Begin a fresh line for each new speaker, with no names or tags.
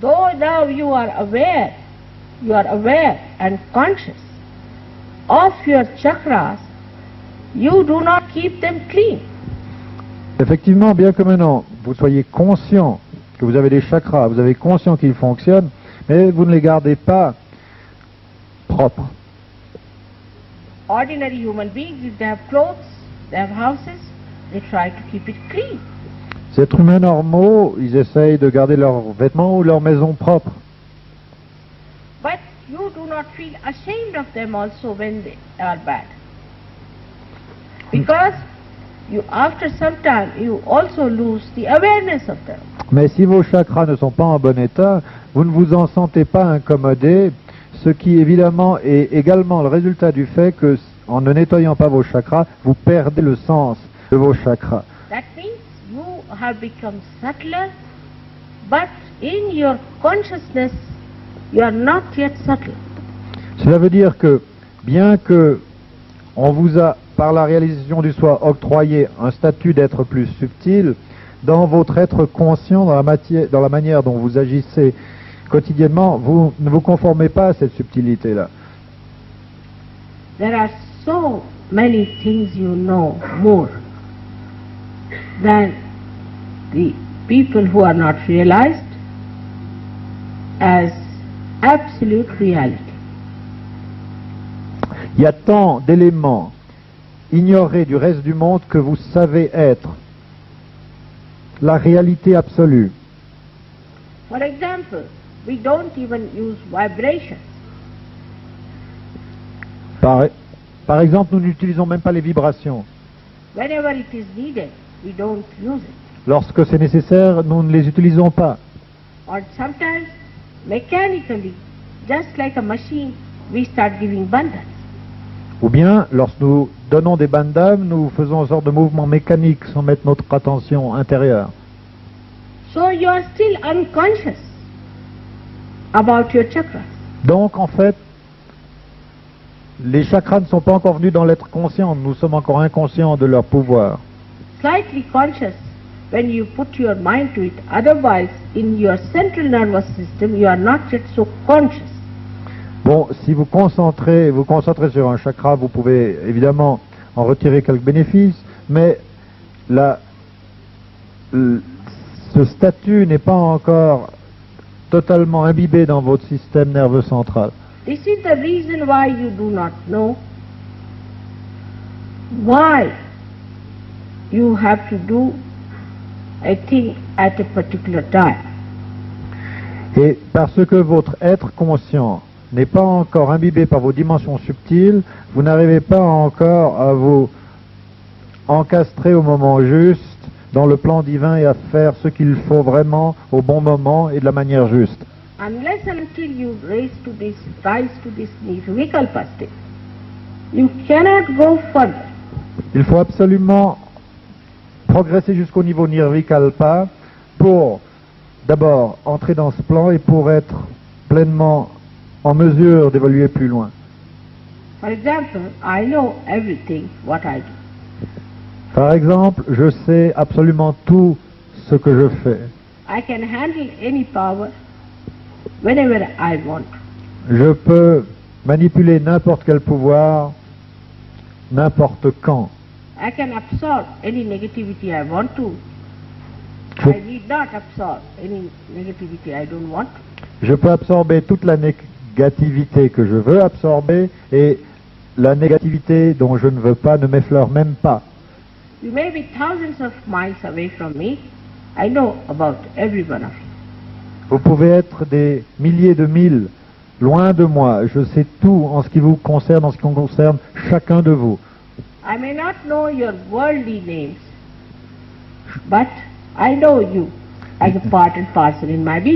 Though now you are aware and conscious of your chakras, you do not keep them clean.
Effectivement, bien que maintenant vous soyez conscient que vous avez des chakras, vous avez conscient qu'ils fonctionnent, mais vous ne les gardez pas propres.
Ordinary human beings, if they have clothes, they have houses, they try to keep it clean.
Ces êtres humains normaux, ils essayent de garder leurs vêtements ou leur maison propre.
But you do not feel ashamed of them also when they are bad. Because after some time, you also lose the awareness of them.
Mais si vos chakras ne sont pas en bon état, vous ne vous en sentez pas incommodé, ce qui évidemment est également le résultat du fait que, en ne nettoyant pas vos chakras, vous perdez le sens de vos chakras.
That means you have become subtler, but in your consciousness, you are not yet subtle.
Cela veut dire que, bien que on vous a, par la réalisation du soi, octroyé un statut d'être plus subtil, dans votre être conscient, dans la manière dont vous agissez quotidiennement, vous ne vous conformez pas à cette subtilité-là.
There are so many things you know more than the people who are not realized as absolute reality.
Il y a tant d'éléments ignorés du reste du monde que vous savez être la réalité absolue.
For example, we don't even use vibration.
Par exemple, nous n'utilisons même pas les vibrations.
Whenever it is needed, we don't use it.
Lorsque c'est nécessaire, nous ne les utilisons pas.
Or sometimes, mechanically, just like a machine, we start giving bandhas.
Ou bien, lorsque nous donnons des bandhas, nous faisons une sorte de mouvement mécanique sans mettre notre attention intérieure.
So you are still unconscious about your chakras.
Donc, en fait, les chakras ne sont pas encore venus dans l'être conscient. Nous sommes encore inconscients de leur pouvoir.
Slightly conscious when you put your mind to it. Otherwise, in your central nervous system, you are not yet so conscious.
Bon, si vous concentrez sur un chakra, vous pouvez évidemment en retirer quelques bénéfices, mais ce statut n'est pas encore totalement imbibé dans votre système nerveux central.
This is the reason why you do not know why you have to do a thing at a particular time.
Et parce que votre être conscient n'est pas encore imbibé par vos dimensions subtiles, vous n'arrivez pas encore à vous encastrer au moment juste dans le plan divin et à faire ce qu'il faut vraiment au bon moment et de la manière juste.
Unless and until you rise to this Vikalpa state, you cannot go further.
Il faut absolument progresser jusqu'au niveau Nirvikalpa pour d'abord entrer dans ce plan et pour être pleinement en mesure d'évoluer plus loin.
For example, I know everything what I do.
Par exemple, je sais absolument tout ce que je fais.
I can handle any power whenever I want.
Je peux manipuler n'importe quel pouvoir, n'importe quand.
I can absorb any negativity I want to.
Je,
I need not absorb any negativity I don't want to.
je peux absorber toute la négativité que je veux absorber et la négativité dont je ne veux pas ne m'effleure même pas.
You may be thousands of miles away from me. I know about every one of you.
Vous pouvez être des milliers de milles loin de moi. Je sais tout en ce qui vous concerne, en ce qui concerne chacun de vous.
I may not know your worldly names, but I know you as a part and parcel in my being.